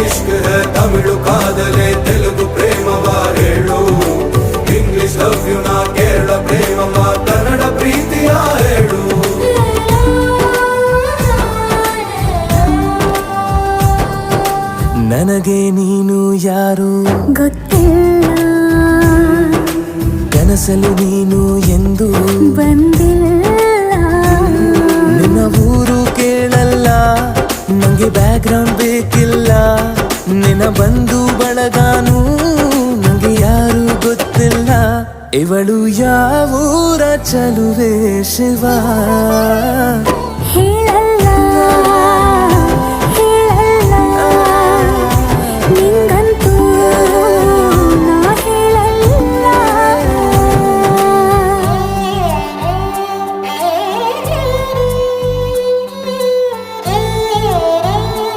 ಇಷ್ಕ್ high Tamil ಕಾದಲೆ Telugu ಪ್ರೇಮವ ಹೇಳು English love you ನಾ ಕೇರಳ ಪ್ರೇಮವ ಕನ್ನಡ ಪ್ರೀತಿಯ ಹೇಳು ನನಗೆ ನೀನು ಯಾರು ಗೊತ್ತಿಲ್ಲ ಕನಸಲು ನೀನು ಎಂದು ಬಂದಿಲ್ಲ ನಿನ್ನ ಊರು ಕೇಳಲ್ಲ ನಂಗೆ ಬ್ಯಾಕ್ಗ್ರೌಂಡ್ ಬೇಕಿಲ್ಲ ನಿನ್ನ ಬಂಧು ಬಳಗಾನು ನಂಗೆ ಯಾರು ಗೊತ್ತಿಲ್ಲ ಇವಳು ಯಾವೂರ ಚಲುವೆ ಶಿವ ಹೇಳ